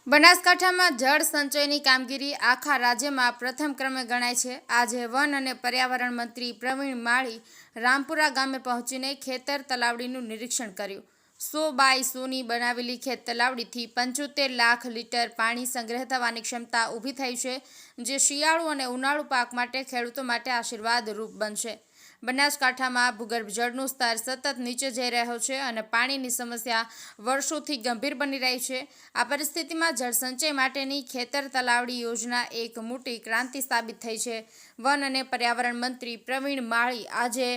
બનાસકાંઠામાં જળ સંચયની કામગીરી આખા રાજ્યમાં પ્રથમ ક્રમે ગણાય છે। આજે વન અને પર્યાવરણ મંત્રી પ્રવીણ માળી રામપુરા ગામે પહોંચીને ખેતર તલાવડીનું નિરીક્ષણ કર્યું। 100x100ની બનાવેલી ખેત તલાવડીથી 75 લાખ લીટર પાણી સંગ્રહ થવાની ક્ષમતા ઊભી થઈ છે, જે શિયાળુ અને ઉનાળુ પાક માટે ખેડૂતો માટે આશીર્વાદરૂપ બનશે। બનાસકાંઠામાં ભૂગર્ભ જળનું સ્તર સતત નીચે જઈ રહ્યો છે અને પાણીની સમસ્યા વર્ષોથી ગંભીર બની રહી છે। આ પરિસ્થિતિમાં જળસંચય માટેની ખેતર તલાવડી યોજના એક મોટી ક્રાંતિ સાબિત થઈ છે। વન અને પર્યાવરણ મંત્રી પ્રવીણ માળી આજે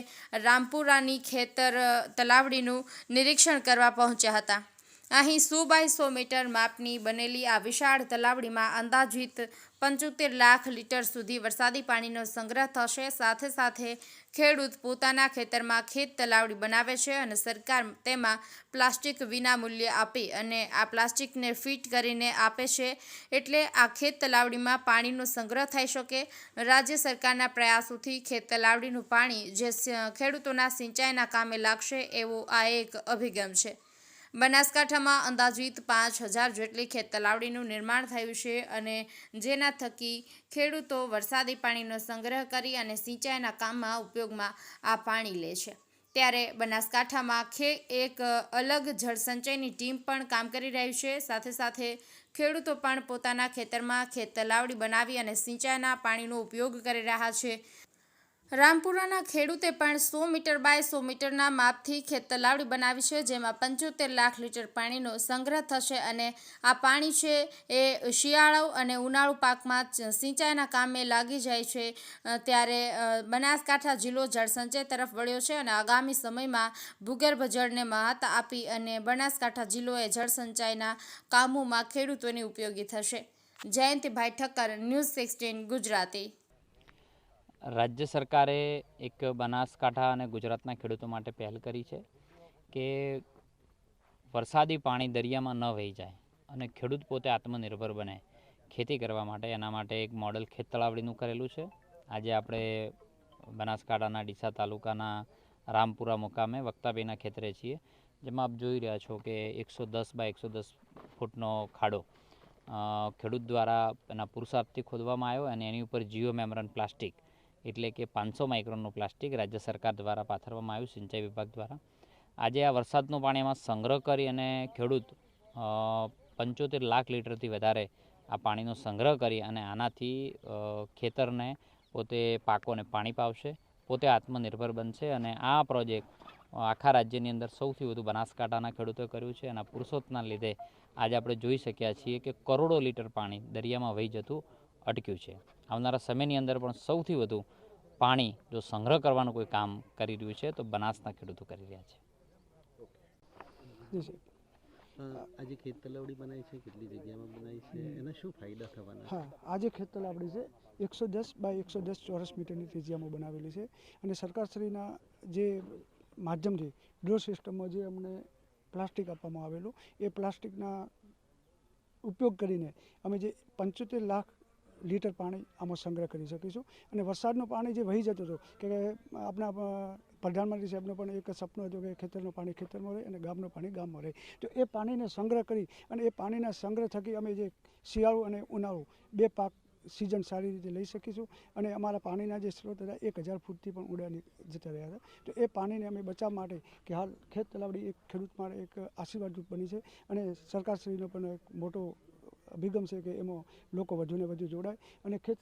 રામપુરાની ખેતર તલાવડીનું નિરીક્ષણ કરવા પહોંચ્યા હતા। અહીં 100x100 મીટર માપની બનેલી આ વિશાળ તલાવડીમાં અંદાજિત 75 લાખ લીટર સુધી વરસાદી પાણીનો સંગ્રહ થશે। સાથે સાથે ખેડૂત પોતાના ખેતરમાં ખેત તલાવડી બનાવે છે અને સરકાર તેમાં પ્લાસ્ટિક વિના મૂલ્યે આપી અને આ પ્લાસ્ટિકને ફિટ કરીને આપે છે, એટલે આ ખેત તલાવડીમાં પાણીનો સંગ્રહ થઈ શકે। રાજ્ય સરકારના પ્રયાસોથી ખેત તલાવડીનું પાણી જે ખેડૂતોના સિંચાઈના કામે લાગશે, એવો આ એક અભિગમ છે। બનાસકાંઠામાં અંદાજિત 5000 જેટલી ખેત તલાવડીનું નિર્માણ થયું છે અને જેના થકી ખેડૂતો વરસાદી પાણીનો સંગ્રહ કરી અને સિંચાઈના કામમાં ઉપયોગમાં આ પાણી લે છે। ત્યારે બનાસકાંઠામાં એક અલગ જળસંચયની ટીમ પણ કામ કરી રહી છે। સાથે સાથે ખેડૂતો પણ પોતાના ખેતરમાં ખેત તલાવડી બનાવી અને સિંચાઈના પાણીનો ઉપયોગ કરી રહ્યા છે। રામપુરાના ખેડૂતે પણ 100 x 100 મીટરના માપથી ખેત તલાવડી બનાવી છે, જેમાં 75 લાખ લીટર પાણીનો સંગ્રહ થશે અને આ પાણી છે એ શિયાળુ અને ઉનાળુ પાકમાં સિંચાઈના કામે લાગી જાય છે। ત્યારે બનાસકાંઠા જિલ્લો જળસંચય તરફ વળ્યો છે અને આગામી સમયમાં ભૂગર્ભ જળને મહત્વ આપી અને બનાસકાંઠા જિલ્લો એ જળસંચયના કામોમાં ખેડૂતોને ઉપયોગી થશે। જયંતિભાઈ ઠક્કર, ન્યૂઝ 16 ગુજરાતી। રાજ્ય સરકારે એક બનાસકાંઠા અને ગુજરાતના ખેડૂતો માટે પહેલ કરી છે કે વરસાદી પાણી દરિયામાં ન વહી જાય અને ખેડૂત પોતે આત્મનિર્ભર બને ખેતી કરવા માટે। એના માટે એક મોડલ ખેત તલાવડીનું કરેલું છે। આજે આપણે બનાસકાંઠાના ડીસા તાલુકાના રામપુરા મુકામે વક્તાબેનના ખેતરે છીએ, જેમાં આપ જોઈ રહ્યા છો કે 110 x 110 ફૂટનો ખાડો ખેડૂત દ્વારા એના પુરુષાર્થથી ખોદવામાં આવ્યો અને એની ઉપર જીઓ મેમ્બ્રેન પ્લાસ્ટિક એટલે કે 500 માઇક્રોનનું પ્લાસ્ટિક રાજ્ય સરકાર દ્વારા પાથરવામાં આવ્યું, સિંચાઈ વિભાગ દ્વારા। આજે આ વરસાદનું પાણી એમાં સંગ્રહ કરી અને ખેડૂત 75 લાખ લીટરથી વધારે આ પાણીનો સંગ્રહ કરી અને આનાથી ખેતરને પોતે પાકોને પાણી પાવશે, પોતે આત્મનિર્ભર બનશે અને આ પ્રોજેક્ટ આખા રાજ્યની અંદર સૌથી વધુ બનાસકાંઠાના ખેડૂતોએ કર્યું છે। અને પુરુષોત્તના લીધે આજે આપણે જોઈ શક્યા છીએ કે કરોડો લીટર પાણી દરિયામાં વહી જતું અટક્યું છે। આવનારા સમયની અંદર પણ સૌથી વધુ પાણી જો સંગ્રહ કરવાનું કોઈ કામ કરી રહ્યું છે તો બનાસના ખેડૂતો કરી રહ્યા છે। આજે ખેત તલાવડી બનાવી છે, કેટલી જગ્યામાં બનાવી છે, એના શું ફાયદા થવાના? હા, આજે ખેત તલાવડી છે 110 x 110 ચોરસ મીટરની ત્રિજ્યામાં બનાવેલી છે અને સરકારશ્રીના જે માધ્યમથી ડ્રો સિસ્ટમમાં જે અમને પ્લાસ્ટિક આપવામાં આવેલું, એ પ્લાસ્ટિકના ઉપયોગ કરીને અમે જે 75 લાખ લીટર પાણી આમાં સંગ્રહ કરી શકીશું। અને વરસાદનું પાણી જે વહી જતું હતું કે આપણા પ્રધાનમંત્રી સાહેબનો પણ એક સપનું હતું કે ખેતરનું પાણી ખેતરમાં રહે અને ગામનું પાણી ગામમાં રહે, તો એ પાણીને સંગ્રહ કરી અને એ પાણીના સંગ્રહ થકી અમે જે શિયાળુ અને ઉનાળુ બે પાક સિઝન સારી રીતે લઈ શકીશું। અને અમારા પાણીના જે સ્ત્રોત હતા 1000 ફૂટથી પણ ઊંડા જતા રહ્યા હતા, તો એ પાણીને અમે બચાવવા માટે કે હાલ ખેત તલાવડી એક ખેડૂત માટે એક આશીર્વાદરૂપ બની છે અને સરકારશ્રીનો પણ એક મોટો અભિગમ છે કે એમાં લોકો વધુને વધુ જોડાય અને ખેત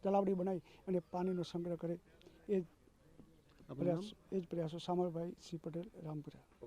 તલાવડી બનાવી અને પાણીનો સંગ્રહ કરે। એ જ પ્રયાસો શામળભાઈ સી પટેલ, રામપુરા।